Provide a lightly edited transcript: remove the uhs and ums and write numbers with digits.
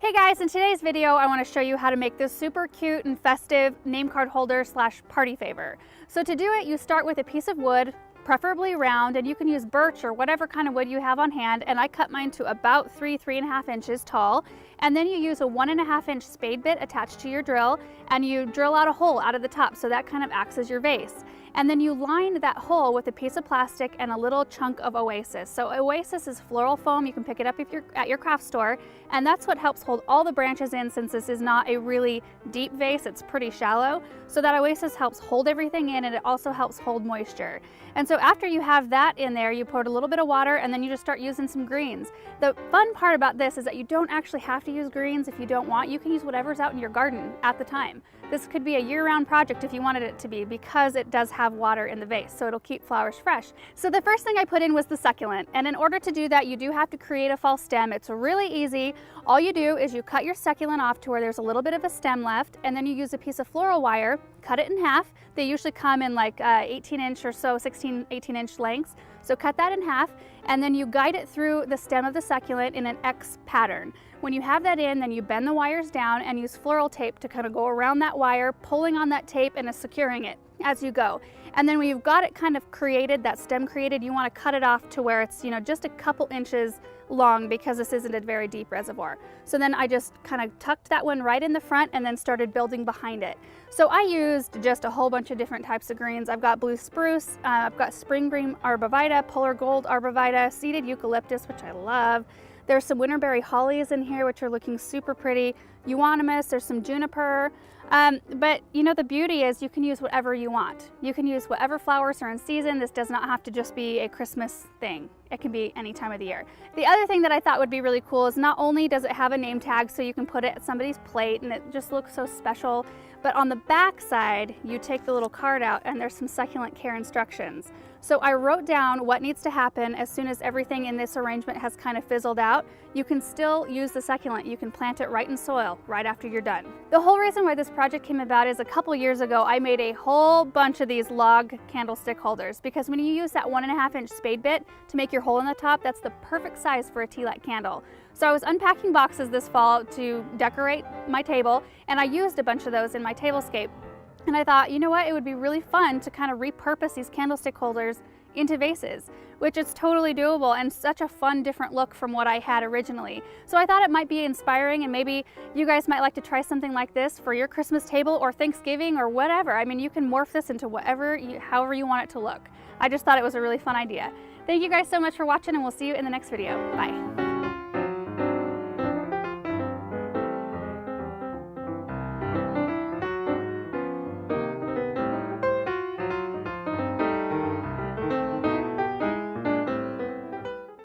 Hey guys, in today's video I want to show you how to make this super cute and festive name card holder slash party favor. So to do it, you start with a piece of wood, preferably round, and you can use birch or whatever kind of wood you have on hand, and I cut mine to about 3.5 inches tall. And then you use a 1.5 inch spade bit attached to your drill, and you drill out a hole out of the top, so that kind of acts as your vase. And then you line that hole with a piece of plastic and a little chunk of Oasis. So Oasis is floral foam. You can pick it up if you're at your craft store, and that's what helps hold all the branches in, since this is not a really deep vase, it's pretty shallow. So that Oasis helps hold everything in, and it also helps hold moisture. And so after you have that in there, you put a little bit of water, and then you just start using some greens. The fun part about this is that you don't actually have to use greens if you don't want. You can use whatever's out in your garden at the time. This could be a year-round project if you wanted it to be, because it does have water in the vase, so it'll keep flowers fresh. So the first thing I put in was the succulent, and in order to do that, you do have to create a false stem. It's really easy. All you do is you cut your succulent off to where there's a little bit of a stem left, and then you use a piece of floral wire, cut it in half. They usually come in like 18 inch or so, 18 inch lengths. So cut that in half, and then you guide it through the stem of the succulent in an X pattern. When you have that in, then you bend the wires down and use floral tape to kind of go around that wire, pulling on that tape and securing it as you go. And then when you've got it kind of created, that stem created, you want to cut it off to where it's, just a couple inches long, because this isn't a very deep reservoir. So then I just kind of tucked that one right in the front and then started building behind it. So I used just a whole bunch of different types of greens. I've got blue spruce, I've got spring green arborvitae, polar gold arborvitae, seeded eucalyptus, which I love. There's some winterberry hollies in here, which are looking super pretty. Euonymus, there's some juniper. But the beauty is you can use whatever you want. You can use whatever flowers are in season. This does not have to just be a Christmas thing. It can be any time of the year. The other thing that I thought would be really cool is not only does it have a name tag so you can put it at somebody's plate and it just looks so special, but on the back side, you take the little card out and there's some succulent care instructions. So I wrote down what needs to happen as soon as everything in this arrangement has kind of fizzled out. You can still use the succulent. You can plant it right in soil right after you're done. The whole reason why this project came about is a couple years ago, I made a whole bunch of these log candlestick holders, because when you use that 1.5 inch spade bit to make your hole in the top, that's the perfect size for a tea light candle. So I was unpacking boxes this fall to decorate my table, and I used a bunch of those in my tablescape. And I thought, you know what, it would be really fun to kind of repurpose these candlestick holders into vases, which is totally doable and such a fun different look from what I had originally. So I thought it might be inspiring, and maybe you guys might like to try something like this for your Christmas table or Thanksgiving or whatever. I mean, you can morph this into however you want it to look. I just thought it was a really fun idea. Thank you guys so much for watching, and we'll see you in the next video. Bye.